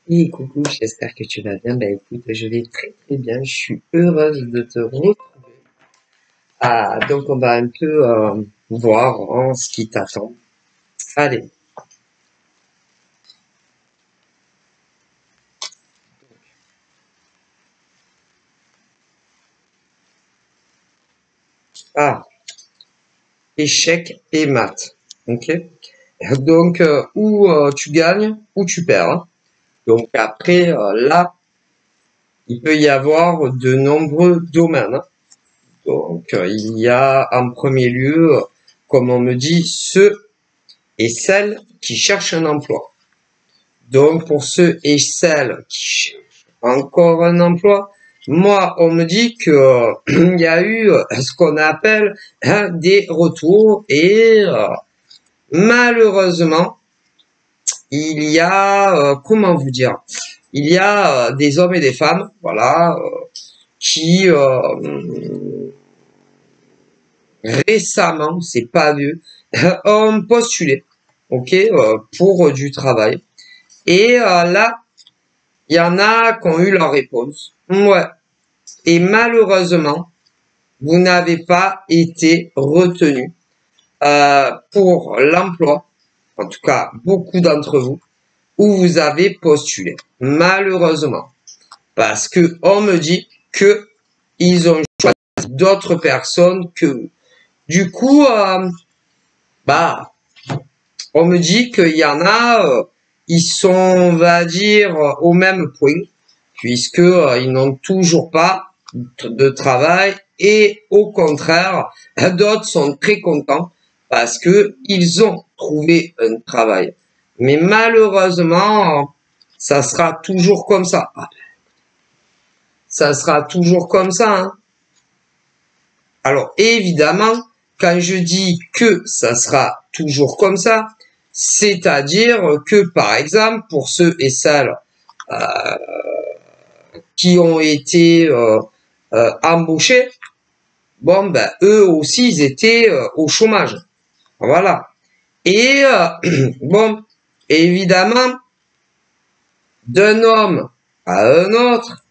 Et coucou, j'espère que tu vas bien. Bah écoute, je vais très très bien. Je suis heureuse de te retrouver. Donc on va un peu voir ce qui t'attend. Allez. Ah, échec et maths. Ok. Donc ou tu gagnes ou tu perds, hein. Donc après là, il peut y avoir de nombreux domaines, hein. Donc il y a en premier lieu, comme on me dit, ceux et celles qui cherchent un emploi. Donc, pour ceux et celles qui cherchent encore un emploi, moi, on me dit que il y a eu ce qu'on appelle des retours et malheureusement, il y a, comment vous dire, il y a des hommes et des femmes, voilà, qui récemment, c'est pas vieux, ont postulé, ok, pour du travail. Et là, il y en a qui ont eu leur réponse. Ouais. Et malheureusement, vous n'avez pas été retenu pour l'emploi, en tout cas beaucoup d'entre vous, où vous avez postulé. Malheureusement. Parce que on me dit que ils ont choisi d'autres personnes que vous. Du coup, bah, on me dit qu'il y en a, ils sont, on va dire, au même point, puisque ils n'ont toujours pas de travail et au contraire, d'autres sont très contents parce que ils ont trouvé un travail. Mais malheureusement, ça sera toujours comme ça. Ça sera toujours comme ça, hein. Alors évidemment, quand je dis que ça sera toujours comme ça, c'est-à-dire que par exemple, pour ceux et celles qui ont été embauchés, bon ben eux aussi ils étaient au chômage, voilà. Et bon, évidemment, d'un homme à un autre,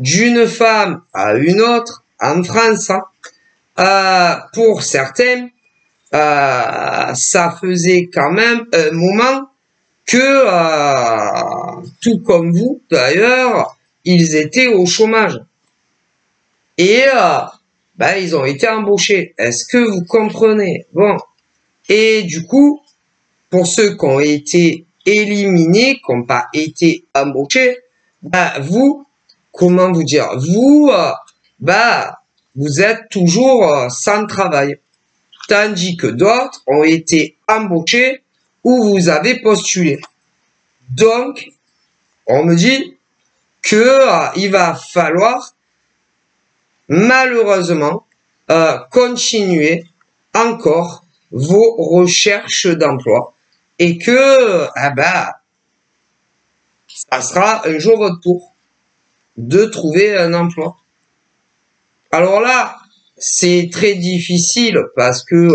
d'une femme à une autre, en France, hein, pour certains, ça faisait quand même un moment que, tout comme vous d'ailleurs, ils étaient au chômage. Et ben, ils ont été embauchés. Est-ce que vous comprenez? Bon. Et du coup, pour ceux qui ont été éliminés, qui n'ont pas été embauchés, ben, vous, comment vous dire? Vous, ben, vous êtes toujours sans travail. Tandis que d'autres ont été embauchés ou vous avez postulé. Donc, on me dit que il va falloir malheureusement continuer encore vos recherches d'emploi et que ça sera un jour votre tour de trouver un emploi. Alors là, c'est très difficile parce que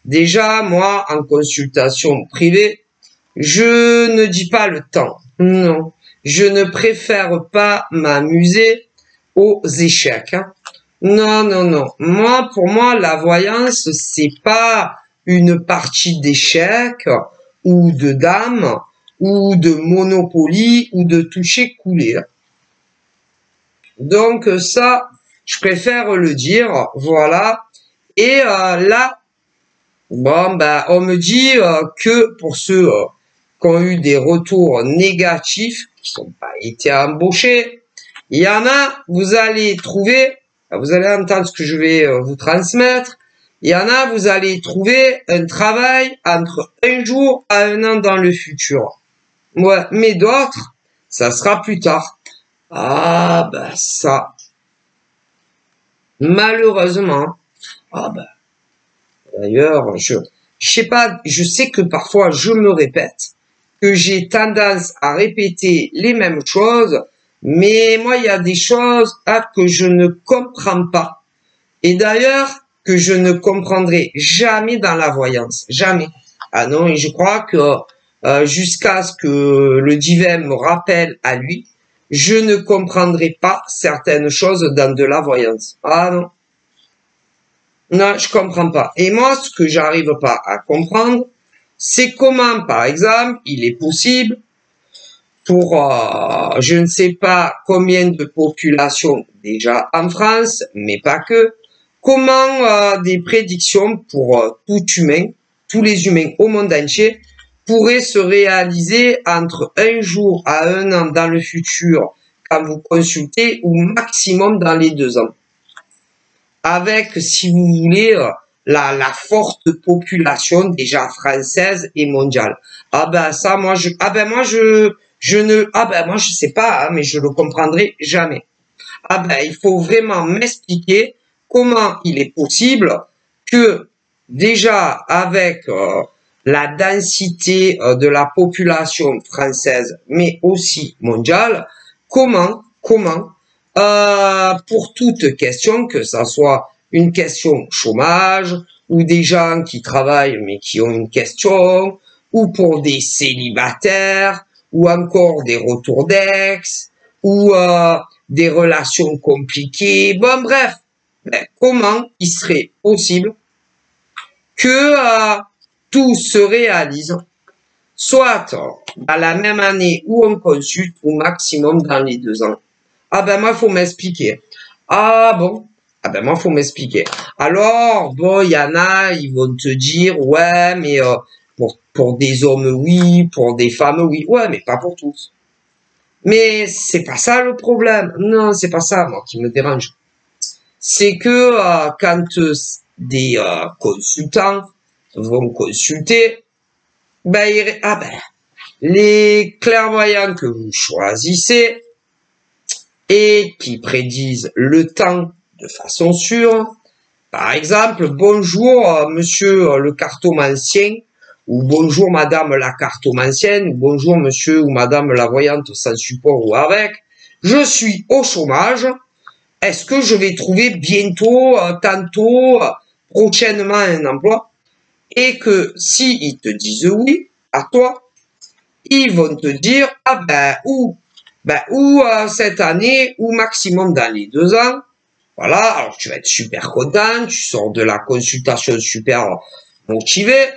déjà, moi, en consultation privée, je ne dis pas le temps. Non, je ne préfère pas m'amuser aux échecs, hein. Non, non, non. Moi, pour moi, la voyance, c'est pas une partie d'échecs ou de dames ou de Monopoly ou de toucher coulé. Donc ça, je préfère le dire, voilà. Et là, bon, ben, on me dit que pour ceux qui ont eu des retours négatifs, qui n'ont pas été embauchés, il y en a, vous allez trouver, vous allez entendre ce que je vais vous transmettre, il y en a, vous allez trouver un travail entre un jour à un an dans le futur. Ouais, mais d'autres, ça sera plus tard. Ah, ben ça, malheureusement, ah ben, d'ailleurs, je sais pas, je sais que parfois je me répète, que j'ai tendance à répéter les mêmes choses, mais moi, il y a des choses que je ne comprends pas. Et d'ailleurs, que je ne comprendrai jamais dans la voyance. Jamais. Ah non, et je crois que jusqu'à ce que le divin me rappelle à lui, je ne comprendrai pas certaines choses dans de la voyance. Ah non. Non, je comprends pas. Et moi, ce que j'arrive pas à comprendre, c'est comment, par exemple, il est possible pour je ne sais pas combien de populations déjà en France, mais pas que, comment des prédictions pour tout humain, tous les humains au monde entier, pourraient se réaliser entre un jour à un an dans le futur quand vous consultez ou maximum dans les 2 ans. Avec, si vous voulez, la forte population déjà française et mondiale. Ah ben ça, moi je sais pas, hein, mais je le comprendrai jamais. Ah ben il faut vraiment m'expliquer comment il est possible que déjà avec la densité de la population française, mais aussi mondiale, comment pour toute question, que ça soit une question chômage, ou des gens qui travaillent mais qui ont une question, ou pour des célibataires, ou encore des retours d'ex, ou des relations compliquées. Bon, bref, comment il serait possible que tout se réalise, soit dans la même année où on consulte, ou maximum dans les 2 ans? Ah ben moi, faut m'expliquer. Ah bon? Ah ben moi, faut m'expliquer. Alors, bon, il y en a, ils vont te dire, ouais, mais pour des hommes, oui, pour des femmes, oui. Ouais, mais pas pour tous. Mais c'est pas ça le problème. Non, c'est pas ça, moi, qui me dérange. C'est que quand des consultants vont consulter, ben, les clairvoyants que vous choisissez, et qui prédisent le temps de façon sûre. Par exemple, bonjour monsieur le cartomancien, ou bonjour madame la cartomancienne, ou bonjour monsieur ou madame la voyante sans support ou avec. Je suis au chômage. Est-ce que je vais trouver bientôt, tantôt, prochainement un emploi? Et que si ils te disent oui à toi, ils vont te dire, ah ben, ou cette année, ou maximum dans les 2 ans. Voilà, alors tu vas être super content, tu sors de la consultation super motivé.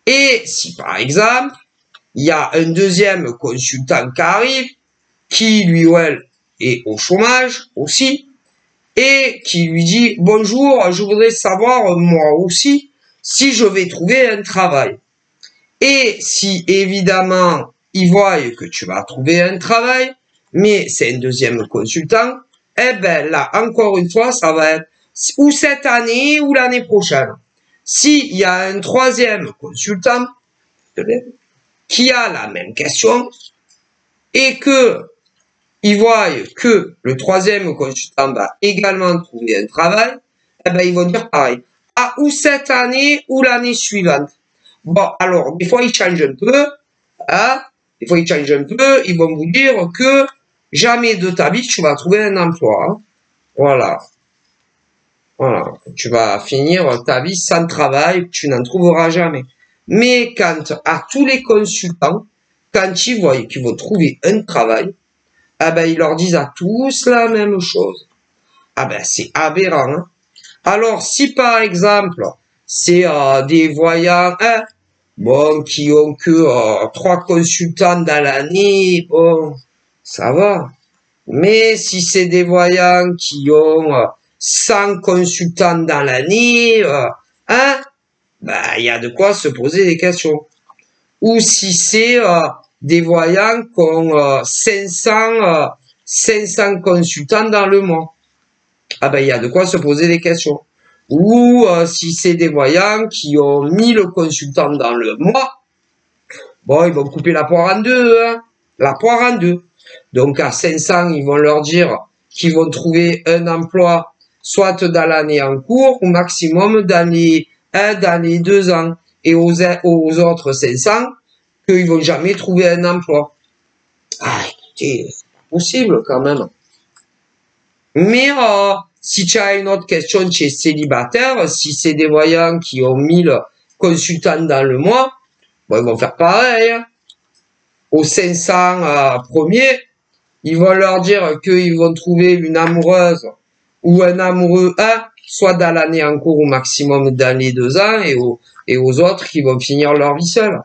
Et si par exemple, il y a un deuxième consultant qui arrive, qui lui ou elle est au chômage aussi, et qui lui dit, bonjour, je voudrais savoir moi aussi si je vais trouver un travail. Et si évidemment ils voient que tu vas trouver un travail, mais c'est un deuxième consultant, eh ben là, encore une fois, ça va être ou cette année ou l'année prochaine. S'il y a un troisième consultant qui a la même question et que ils voient que le troisième consultant va également trouver un travail, eh ben ils vont dire pareil. Ah, ou cette année ou l'année suivante. Bon, alors, des fois, ils changent un peu, hein. Des fois, ils changent un peu, ils vont vous dire que jamais de ta vie, tu vas trouver un emploi. Hein. Voilà. Voilà. Tu vas finir ta vie sans travail, tu n'en trouveras jamais. Mais quand, à tous les consultants, quand ils voient qu'ils vont trouver un travail, ah ben, ils leur disent à tous la même chose. Ah ben, c'est aberrant, hein. Alors, si par exemple, c'est des voyants, hein, bon, qui ont que 3 consultants dans l'année, bon, ça va. Mais si c'est des voyants qui ont 100 consultants dans l'année, hein, bah, il y a de quoi se poser des questions. Ou si c'est des voyants qui ont 500 consultants dans le mois. Ah ben, il y a de quoi se poser des questions. Ou si c'est des voyants qui ont 1000 consultants dans le mois, bon, ils vont couper la poire en deux, hein, la poire en deux. Donc à 500, ils vont leur dire qu'ils vont trouver un emploi soit dans l'année en cours, ou maximum dans les 2 ans. Et aux autres 500, qu'ils vont jamais trouver un emploi. Ah, écoutez, c'est possible quand même. Mais si tu as une autre question, tu es célibataire, si c'est des voyants qui ont 1000 consultants dans le mois, Bon, ils vont faire pareil. Hein. Aux 500 premiers, ils vont leur dire qu'ils vont trouver une amoureuse ou un amoureux, soit dans l'année en cours au maximum dans les 2 ans, et aux autres qui vont finir leur vie seule.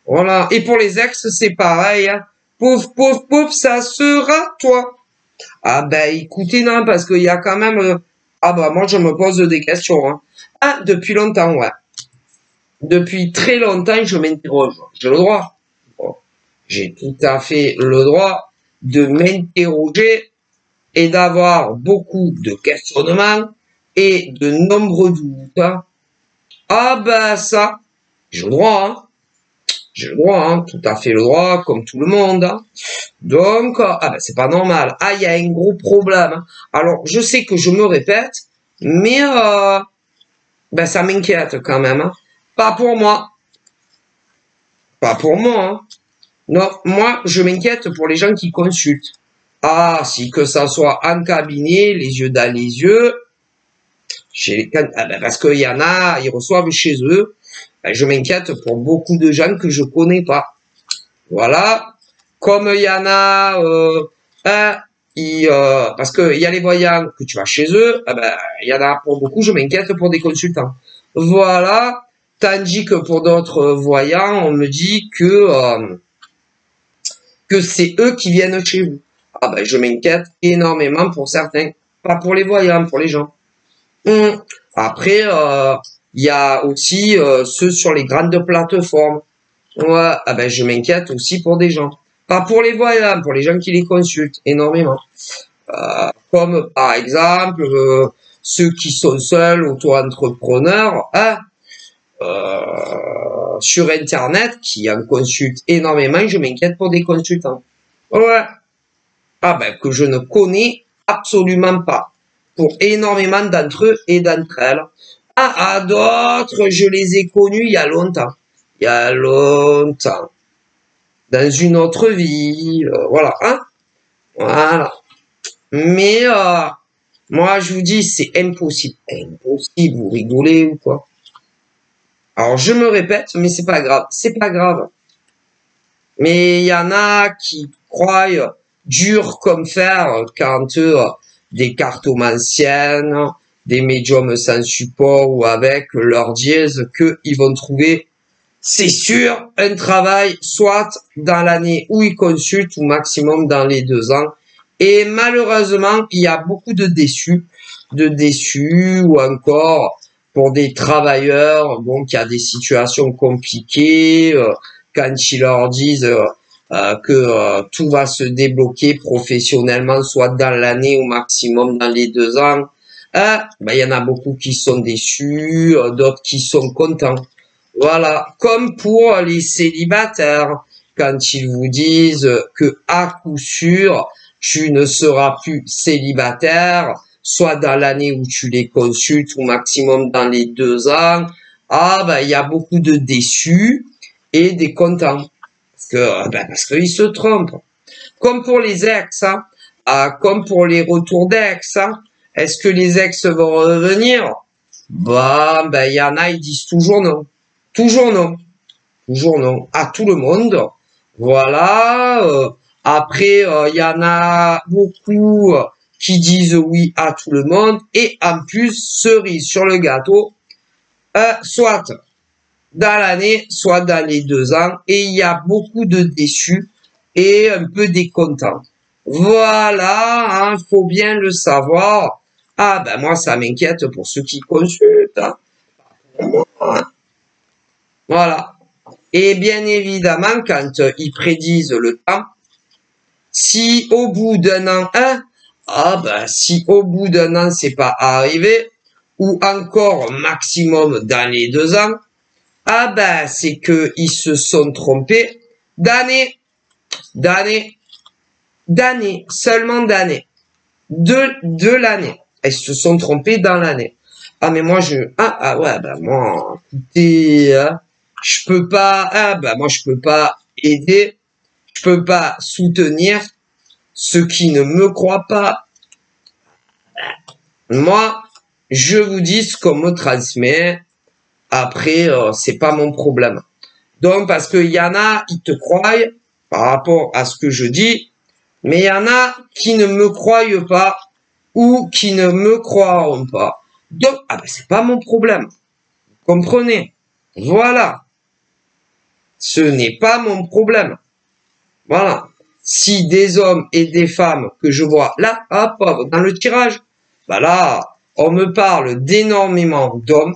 Voilà. Et pour les ex, c'est pareil. Hein. Pouf, pouf, pouf, ça sera toi. Ah ben écoutez, non, parce qu'il y a quand même... ah bah moi je me pose des questions. Hein. Ah, depuis longtemps, ouais. Depuis très longtemps, je m'interroge. J'ai le droit. Bon, j'ai tout à fait le droit de m'interroger et d'avoir beaucoup de questionnements et de nombreux doutes. Hein. Ah ben ça, j'ai le droit. Hein. J'ai le droit, hein, tout à fait le droit, comme tout le monde. Hein. Donc, ah ben c'est pas normal. Ah, il y a un gros problème. Hein. Alors, je sais que je me répète, mais ben ça m'inquiète quand même. Hein. Pas pour moi. Pas pour moi. Hein. Non, moi, je m'inquiète pour les gens qui consultent. Ah, si que ça soit en cabinet, les yeux dans les yeux, ah ben parce qu'il y en a, ils reçoivent chez eux. Ben, je m'inquiète pour beaucoup de gens que je connais pas. Voilà. Comme il y en a, parce que il y a les voyants que tu vas chez eux, ben, il y en a pour beaucoup, je m'inquiète pour des consultants. Voilà. Tandis que pour d'autres voyants, on me dit que c'est eux qui viennent chez vous. Ah ben, je m'inquiète énormément pour certains. Pas pour les voyants, pour les gens. Après, il y a aussi ceux sur les grandes plateformes. Ouais, ah ben, je m'inquiète aussi pour des gens. Pas pour les voyants, pour les gens qui les consultent énormément. Comme par exemple ceux qui sont seuls, auto-entrepreneurs, hein, sur Internet, qui en consultent énormément, je m'inquiète pour des consultants. Ouais. Ah ben, que je ne connais absolument pas. Pour énormément d'entre eux et d'entre elles. Ah, d'autres, je les ai connus il y a longtemps. Il y a longtemps. Dans une autre vie. Voilà. Hein? Voilà. Mais, moi, je vous dis, c'est impossible. Impossible, vous rigolez ou quoi? Alors, je me répète, mais c'est pas grave. C'est pas grave. Mais il y en a qui croient dur comme fer quand des cartomanciennes, des médiums sans support ou avec leur dièse qu'ils vont trouver, c'est sûr, un travail soit dans l'année où ils consultent ou maximum dans les 2 ans. Et malheureusement, il y a beaucoup de déçus ou encore pour des travailleurs, donc il y a des situations compliquées, quand ils leur disent que tout va se débloquer professionnellement, soit dans l'année ou maximum dans les 2 ans, ben, il y en a beaucoup qui sont déçus, d'autres qui sont contents. Voilà, comme pour les célibataires, quand ils vous disent que à coup sûr, tu ne seras plus célibataire, soit dans l'année où tu les consultes ou maximum dans les 2 ans, ah ben il y a beaucoup de déçus et des contents. Parce qu'ils se trompent. Comme pour les ex, hein, comme pour les retours d'ex, hein, est-ce que les ex vont revenir? Ben, il y en a, ils disent toujours non. Toujours non. Toujours non. À tout le monde. Voilà. Après, il y en a beaucoup qui disent oui à tout le monde. Et en plus, cerise sur le gâteau, soit dans l'année, soit dans les 2 ans. Et il y a beaucoup de déçus et un peu décontents. Voilà, hein, faut bien le savoir. Ah ben moi, ça m'inquiète pour ceux qui consultent. Hein. Voilà. Et bien évidemment, quand ils prédisent le temps, si au bout d'un an, si au bout d'un an c'est pas arrivé, ou encore maximum dans les 2 ans, c'est que ils se sont trompés d'année, seulement d'année, de l'année. Ils se sont trompés dans l'année. Ah mais moi moi, écoutez, hein, je peux pas, moi je peux pas aider, je peux pas soutenir ceux qui ne me croient pas. Moi, je vous dis ce qu'on me transmet. Après, c'est pas mon problème. Donc, parce qu'il y en a, ils te croient par rapport à ce que je dis, mais il y en a qui ne me croient pas ou qui ne me croiront pas. Donc, ah ben, c'est pas mon problème. Comprenez? Voilà. Ce n'est pas mon problème. Voilà. Si des hommes et des femmes que je vois là, hop, dans le tirage, bah là, on me parle d'énormément d'hommes,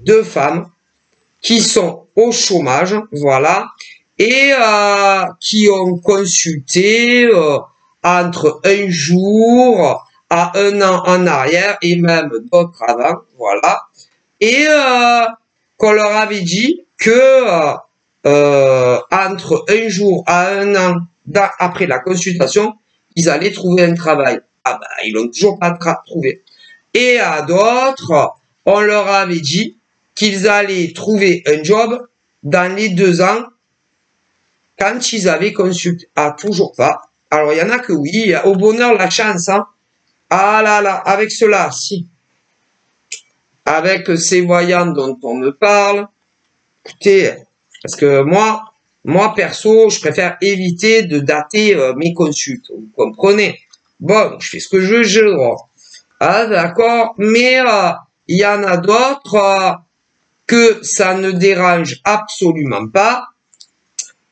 de femmes, qui sont au chômage, voilà, et qui ont consulté entre un jour à un an en arrière, et même d'autres avant, voilà, et qu'on leur avait dit que entre un jour à un an après la consultation, ils allaient trouver un travail. Ah ben, ils l'ont toujours pas trouvé. Et à d'autres, on leur avait dit qu'ils allaient trouver un job dans les 2 ans quand ils avaient consulté. Ah, toujours pas. Alors, il y en a que oui, au bonheur, la chance, hein. Ah là là, avec cela, si. Avec ces voyants dont on me parle, écoutez, parce que moi perso, je préfère éviter de dater mes consultes. Vous comprenez? Bon, je fais ce que je veux, j'ai le droit. Ah, d'accord, mais il y en a d'autres que ça ne dérange absolument pas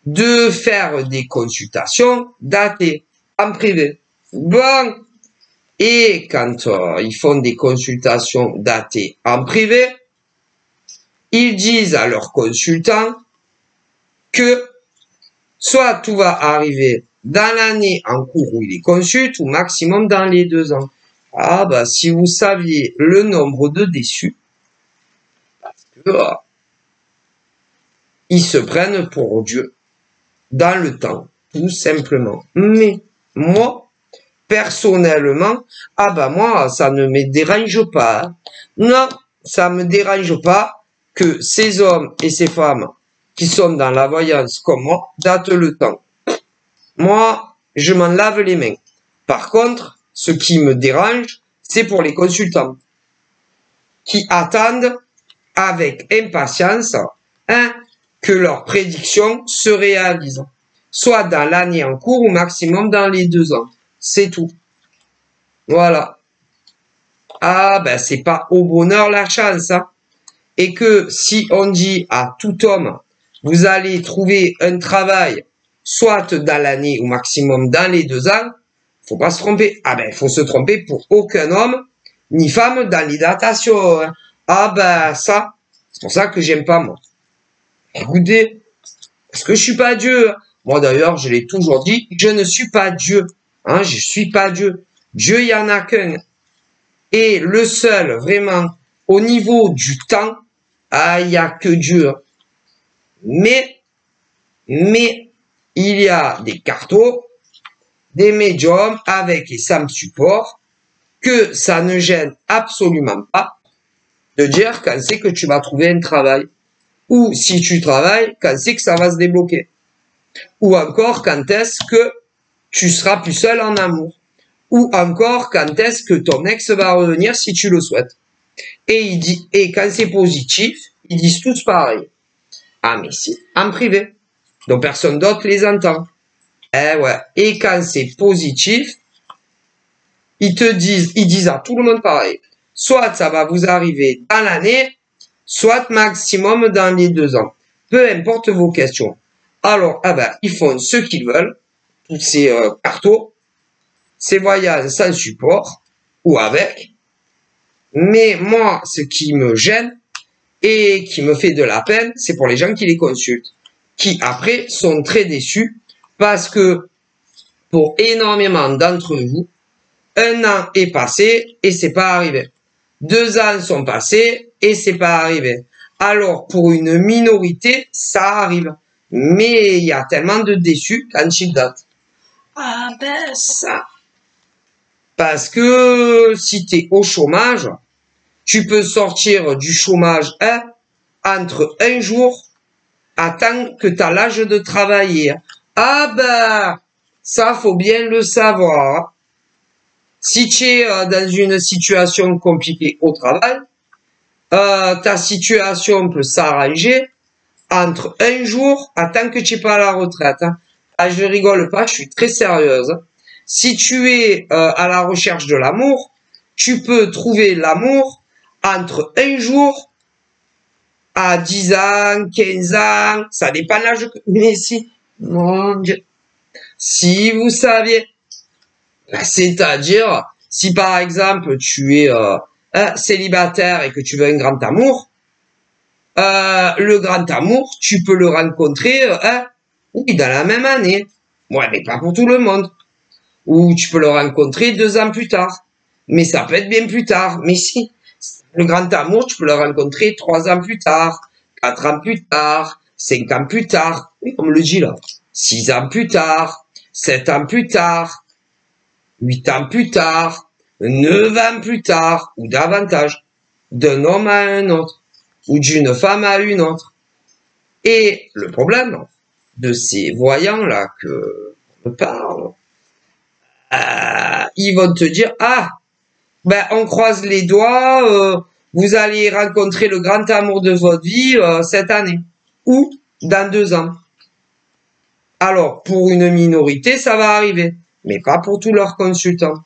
de faire des consultations datées en privé. Bon, et quand ils font des consultations datées en privé, ils disent à leurs consultants que soit tout va arriver dans l'année en cours où ils les consultent, ou maximum dans les 2 ans. Ah bah si vous saviez le nombre de déçus, parce que ils se prennent pour Dieu dans le temps, tout simplement. Mais moi, personnellement, ah bah moi, ça ne me dérange pas. Non, ça me dérange pas que ces hommes et ces femmes qui sont dans la voyance comme moi datent le temps. Moi, je m'en lave les mains. Par contre, ce qui me dérange, c'est pour les consultants qui attendent avec impatience que leurs prédictions se réalisent, soit dans l'année en cours ou maximum dans les 2 ans. C'est tout. Voilà. Ah ben c'est pas au bonheur la chance, hein. Et que si on dit à tout homme, vous allez trouver un travail, soit dans l'année ou maximum dans les 2 ans, faut pas se tromper. Ah ben faut se tromper pour aucun homme ni femme dans les datations, hein. Ah ben ça, c'est pour ça que j'aime pas moi. Écoutez, parce que je suis pas Dieu. Moi d'ailleurs, je l'ai toujours dit, je ne suis pas Dieu. Hein, je suis pas Dieu. Dieu, il y en a qu'un. Et le seul, vraiment, au niveau du temps, ah, il y a que Dieu. Mais, il y a des cartos, des médiums avec et sans support, que ça ne gêne absolument pas de dire quand c'est que tu vas trouver un travail. Ou si tu travailles, quand c'est que ça va se débloquer. Ou encore quand est-ce que tu seras plus seul en amour. Ou encore quand est-ce que ton ex va revenir si tu le souhaites. Et quand c'est positif, ils disent tous pareil. Ah mais si, en privé. Donc personne d'autre les entend. Eh ouais. Et quand c'est positif, ils disent à tout le monde pareil. Soit ça va vous arriver dans l'année, soit maximum dans les 2 ans. Peu importe vos questions. Alors, ah ben, ils font ce qu'ils veulent, tous ces cartos, ces voyages sans support, ou avec. Mais moi, ce qui me gêne, et qui me fait de la peine, c'est pour les gens qui les consultent, qui après sont très déçus, parce que pour énormément d'entre vous, 1 an est passé et c'est pas arrivé. 2 ans sont passés et c'est pas arrivé. Alors, pour une minorité, ça arrive. Mais il y a tellement de déçus quand ils datent. Ah ben ça. Parce que si tu es au chômage, tu peux sortir du chômage entre un jour à temps que tu as l'âge de travailler. Ah ben, ça faut bien le savoir. Si tu es dans une situation compliquée au travail, ta situation peut s'arranger entre un jour, tant que tu n'es pas à la retraite. Hein. Ah, je rigole pas, je suis très sérieuse. Si tu es à la recherche de l'amour, tu peux trouver l'amour entre un jour à 10 ans, 15 ans, ça dépend de l'âge. Mais si, mon Dieu, si vous saviez, c'est-à-dire, si par exemple tu es célibataire et que tu veux un grand amour, le grand amour, tu peux le rencontrer oui, dans la même année. Ouais, mais pas pour tout le monde. Ou tu peux le rencontrer 2 ans plus tard. Mais ça peut être bien plus tard. Mais si, le grand amour, tu peux le rencontrer 3 ans plus tard, 4 ans plus tard, 5 ans plus tard. Oui, comme le dit là. 6 ans plus tard, 7 ans plus tard, 8 ans plus tard, 9 ans plus tard, ou davantage, d'un homme à un autre, ou d'une femme à une autre. Et le problème de ces voyants-là que on parle, ils vont te dire, ah, ben on croise les doigts, vous allez rencontrer le grand amour de votre vie cette année, ou dans 2 ans. Alors, pour une minorité, ça va arriver, mais pas pour tous leurs consultants.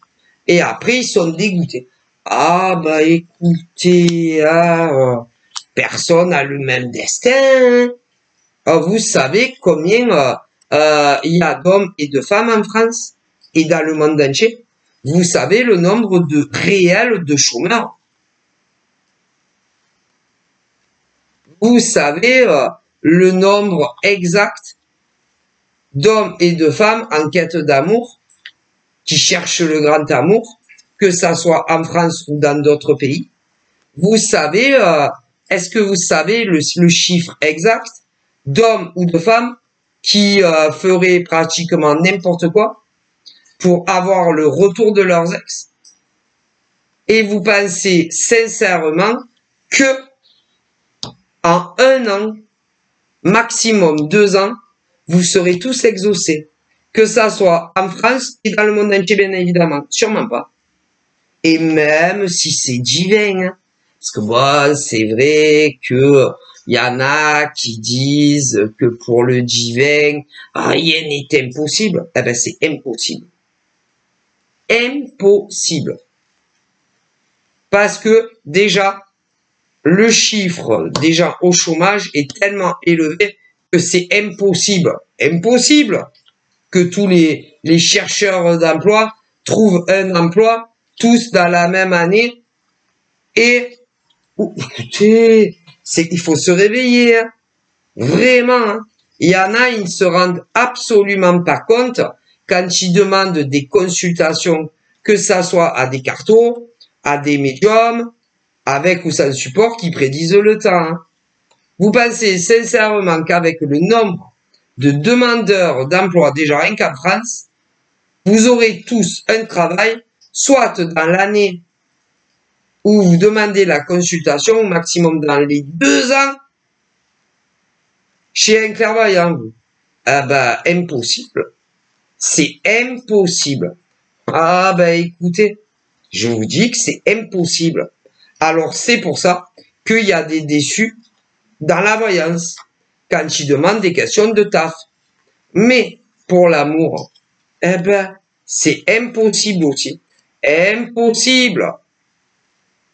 Et après, ils sont dégoûtés. Ah, bah écoutez, personne n'a le même destin. Vous savez combien il y a d'hommes et de femmes en France et dans le monde entier? Vous savez le nombre de réels de chômeurs? Vous savez le nombre exact d'hommes et de femmes en quête d'amour qui cherchent le grand amour, que ça soit en France ou dans d'autres pays? Vous savez, est-ce que vous savez le chiffre exact d'hommes ou de femmes qui feraient pratiquement n'importe quoi pour avoir le retour de leurs ex? Et vous pensez sincèrement que en 1 an, maximum 2 ans, vous serez tous exaucés, que ça soit en France et dans le monde entier, bien évidemment, sûrement pas. Et même si c'est divin, hein, parce que bon, c'est vrai que il y en a qui disent que pour le divin, rien n'est impossible. Eh ben, c'est impossible. Impossible. Parce que déjà, le chiffre des gens au chômage est tellement élevé que c'est impossible. Impossible que tous les chercheurs d'emploi trouvent un emploi tous dans la même année. Et écoutez, il faut se réveiller, hein. Vraiment. Hein. Il y en a, ils ne se rendent absolument pas compte quand ils demandent des consultations, que ça soit à des cartos, à des médiums, avec ou sans support, qui prédisent le temps. Hein. Vous pensez sincèrement qu'avec le nombre de demandeurs d'emploi déjà rien qu'en France, vous aurez tous un travail, soit dans l'année où vous demandez la consultation, au maximum dans les 2 ans, chez un clairvoyant, vous. Ah ben, impossible. C'est impossible. Ah ben, écoutez, je vous dis que c'est impossible. Alors, c'est pour ça qu'il y a des déçus dans la voyance, quand ils demandent des questions de taf. Mais, pour l'amour, eh ben, c'est impossible aussi. Impossible.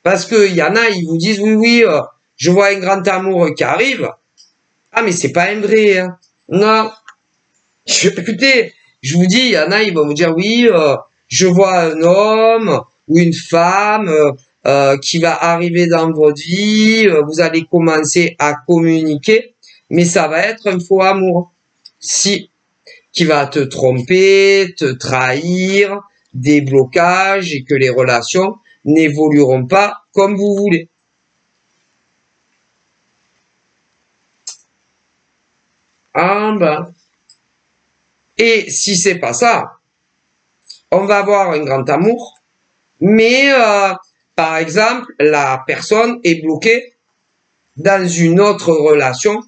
Parce que y en a, ils vous disent, oui, je vois un grand amour qui arrive. Ah, mais c'est pas un vrai, hein. Non. Écoutez, je vous dis, il y en a, ils vont vous dire, oui, je vois un homme ou une femme qui va arriver dans votre vie, vous allez commencer à communiquer, mais ça va être un faux amour. Si, qui va te tromper, te trahir, des blocages et que les relations n'évolueront pas comme vous voulez. Ah ben. Et si c'est pas ça, on va avoir un grand amour, mais par exemple, la personne est bloquée dans une autre relation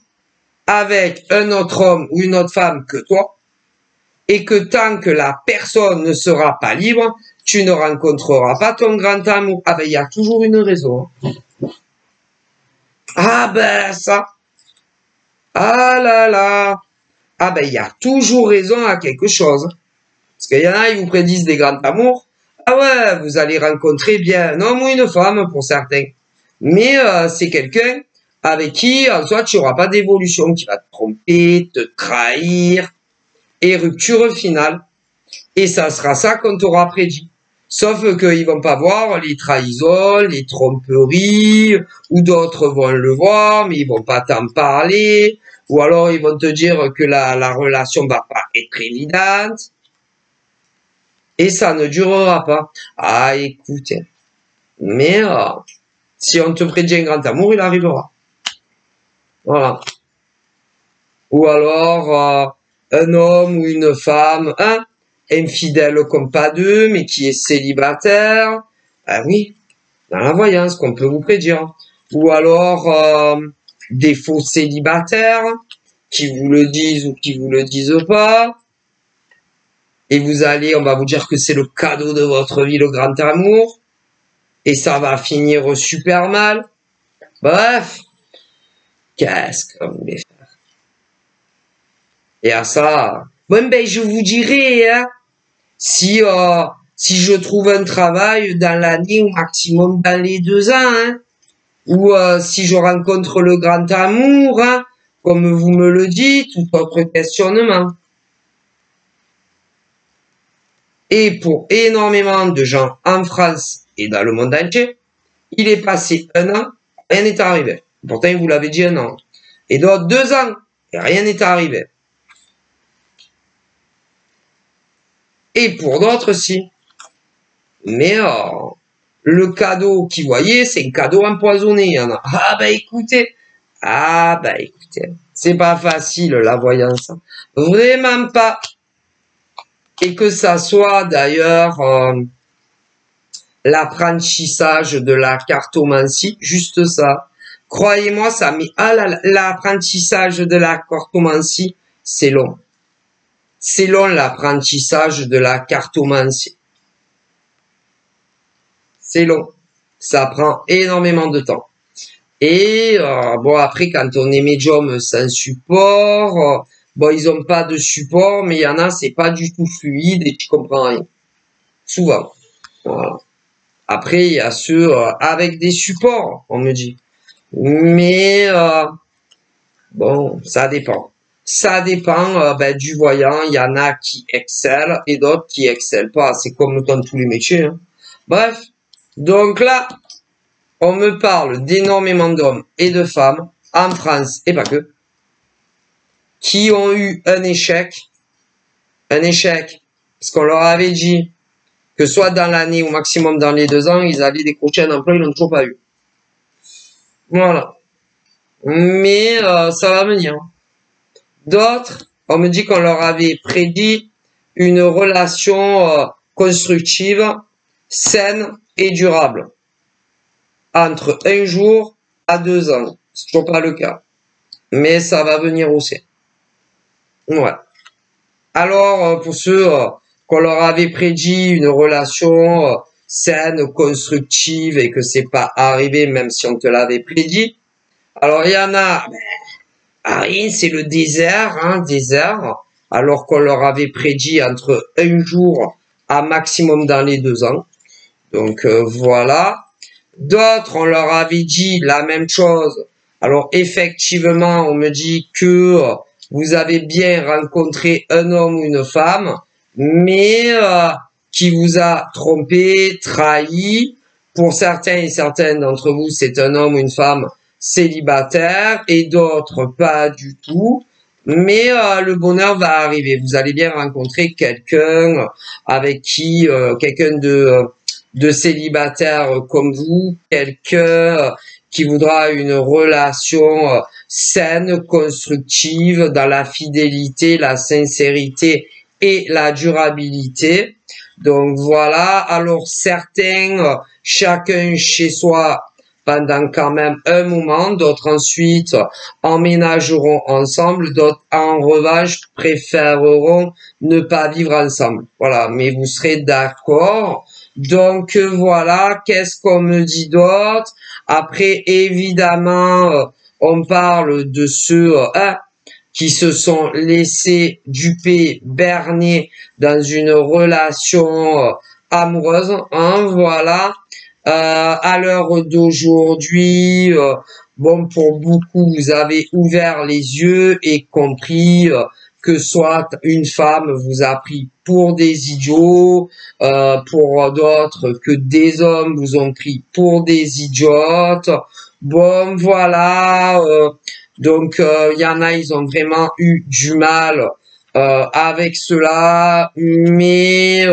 avec un autre homme ou une autre femme que toi, et que tant que la personne ne sera pas libre, tu ne rencontreras pas ton grand amour. Ah ben, il y a toujours une raison. Ah ben ça. Ah là là. Ah ben il y a toujours raison à quelque chose. Parce qu'il y en a, ils vous prédisent des grands amours. Ah ouais, vous allez rencontrer bien un homme ou une femme pour certains. Mais c'est quelqu'un avec qui, en soi, tu n'auras pas d'évolution, qui va te tromper, te trahir, et rupture finale. Et ça sera ça qu'on t'aura prédit. Sauf qu'ils vont pas voir les trahisons, les tromperies, ou d'autres vont le voir, mais ils vont pas t'en parler, ou alors ils vont te dire que la relation va pas être évidente, et ça ne durera pas. Ah, écoutez, mais si on te prédit un grand amour, il arrivera. Voilà. Ou alors un homme ou une femme, infidèle comme pas deux, mais qui est célibataire. Ah oui, dans la voyance qu'on peut vous prédire. Ou alors des faux célibataires qui vous le disent ou qui vous le disent pas. Et vous allez, on va vous dire que c'est le cadeau de votre vie, le grand amour. Et ça va finir super mal. Bref, qu'est-ce que vous voulez faire? Et à ça, bon ben je vous dirai, hein, si je trouve un travail dans l'année ou maximum dans les 2 ans, hein, ou si je rencontre le grand amour, hein, comme vous me le dites, ou autre questionnement. Et pour énormément de gens en France et dans le monde entier, il est passé 1 an, rien n'est arrivé. Pourtant, il vous l'avait dit 1 an. Et d'autres 2 ans, et rien n'est arrivé. Et pour d'autres, si. Mais le cadeau qu'ils voyaient, c'est un cadeau empoisonné. Il y en a. Ah bah écoutez, c'est pas facile la voyance. Vraiment pas. Et que ça soit d'ailleurs l'apprentissage de la cartomancie, juste ça. Croyez-moi, ça met l'apprentissage de la cartomancie, c'est long. C'est long l'apprentissage de la cartomancie. C'est long. Ça prend énormément de temps. Et bon, après, quand on est médium sans support, bon, ils ont pas de support, mais il y en a, c'est pas du tout fluide et tu comprends rien. Souvent. Voilà. Après, il y a ceux avec des supports, on me dit. Mais bon, ça dépend. Ça dépend du voyant. Il y en a qui excellent et d'autres qui excellent pas. C'est comme dans tous les métiers. Hein. Bref. Donc là, on me parle d'énormément d'hommes et de femmes, en France et pas que, qui ont eu un échec, parce qu'on leur avait dit que soit dans l'année ou maximum dans les 2 ans, ils allaient décrocher un emploi, ils l'ont toujours pas eu. Voilà. Mais ça va venir. D'autres, on me dit qu'on leur avait prédit une relation constructive, saine et durable. Entre 1 jour à 2 ans. C'est toujours pas le cas. Mais ça va venir aussi. Ouais. Alors, pour ceux qu'on leur avait prédit une relation saine, constructive et que c'est pas arrivé même si on te l'avait prédit. Alors, il y en a, rien, c'est le désert, hein, désert. Alors qu'on leur avait prédit entre 1 jour à maximum dans les 2 ans. Donc, voilà. D'autres, on leur avait dit la même chose. Alors, effectivement, on me dit que vous avez bien rencontré un homme ou une femme, mais qui vous a trompé, trahi. Pour certains et certaines d'entre vous, c'est un homme ou une femme célibataire et d'autres pas du tout. Mais le bonheur va arriver. Vous allez bien rencontrer quelqu'un avec qui, quelqu'un de célibataire comme vous, quelqu'un qui voudra une relation saine, constructive, dans la fidélité, la sincérité et la durabilité. Donc voilà, alors certains, chacun chez soi pendant quand même un moment, d'autres ensuite emménageront ensemble, d'autres en revanche préféreront ne pas vivre ensemble. Voilà, mais vous serez d'accord. Donc voilà, qu'est-ce qu'on me dit d'autre? Après, évidemment, on parle de ceux qui se sont laissés duper, berner dans une relation amoureuse. Hein, voilà. À l'heure d'aujourd'hui, bon, pour beaucoup, vous avez ouvert les yeux et compris que soit une femme vous a pris pour des idiots, pour d'autres que des hommes vous ont pris pour des idiotes. Bon, voilà. Donc, il y en a, ils ont vraiment eu du mal avec cela, mais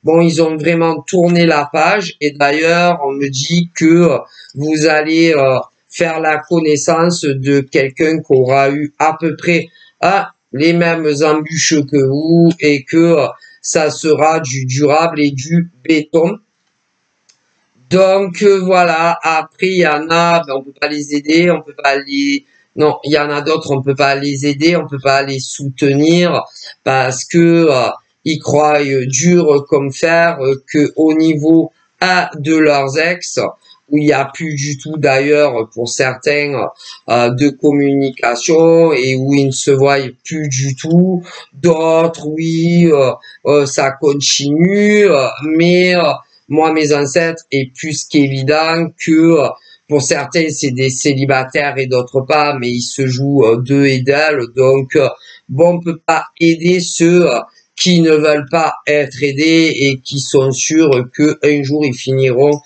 bon, ils ont vraiment tourné la page. Et d'ailleurs, on me dit que vous allez faire la connaissance de quelqu'un qui aura eu à peu près les mêmes embûches que vous et que ça sera du durable et du béton. Donc voilà, après il y en a, ben, on peut pas les aider, on peut pas les... Non, il y en a d'autres, on peut pas les aider, on peut pas les soutenir parce que ils croient dur comme fer que au niveau de leurs ex, où il n'y a plus du tout d'ailleurs pour certains de communication et où ils ne se voient plus du tout. D'autres, oui, ça continue, mais moi, mes ancêtres, est plus qu'évident que pour certains, c'est des célibataires et d'autres pas, mais ils se jouent d'eux et d'elles. Donc, bon, on peut pas aider ceux qui ne veulent pas être aidés et qui sont sûrs que un jour ils finiront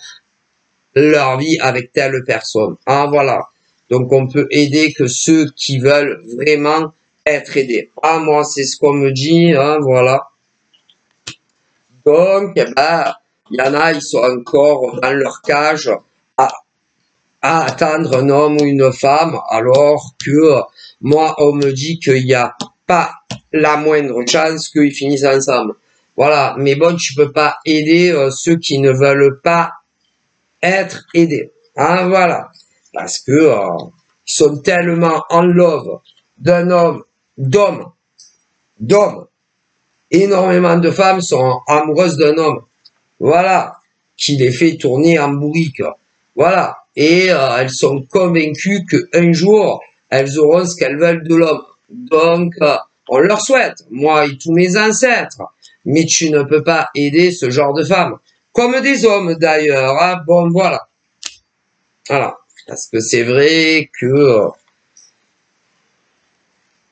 leur vie avec telle personne. Ah, voilà. Donc, on peut aider que ceux qui veulent vraiment être aidés. Ah, moi, c'est ce qu'on me dit, hein, voilà. Donc, eh ben, il y en a, ils sont encore dans leur cage à, à attendre un homme ou une femme, alors que moi, on me dit qu'il n'y a pas la moindre chance qu'ils finissent ensemble. Voilà, mais bon, tu peux pas aider ceux qui ne veulent pas être aidés. Hein, voilà, parce que ils sont tellement en love d'un homme, d'homme. Énormément de femmes sont amoureuses d'un homme. Voilà, qui les fait tourner en bourrique. Voilà, et elles sont convaincues qu'un jour, elles auront ce qu'elles veulent de l'homme. Donc, on leur souhaite, moi et tous mes ancêtres. Mais tu ne peux pas aider ce genre de femmes. Comme des hommes d'ailleurs. Hein. Bon, voilà. Voilà. Parce que c'est vrai que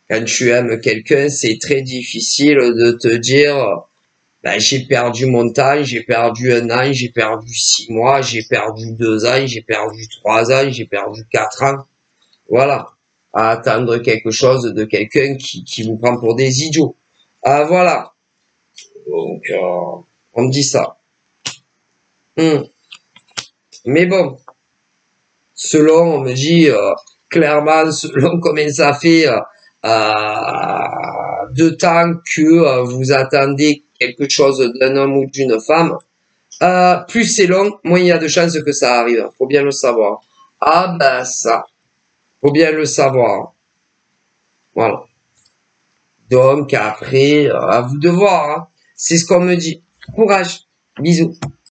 quand tu aimes quelqu'un, c'est très difficile de te dire ben, j'ai perdu mon temps, j'ai perdu un an, j'ai perdu 6 mois, j'ai perdu 2 ans, j'ai perdu 3 ans, j'ai perdu 4 ans. Voilà. À attendre quelque chose de quelqu'un qui vous prend pour des idiots. Ah, voilà. Donc, on me dit ça. Mais bon, selon, on me dit clairement, selon combien ça fait de temps que vous attendez quelque chose d'un homme ou d'une femme, plus c'est long, moins il y a de chances que ça arrive. Faut bien le savoir. Ah ben ça, faut bien le savoir. Voilà. Donc après, à vous de voir. Hein. C'est ce qu'on me dit. Courage. Bisous.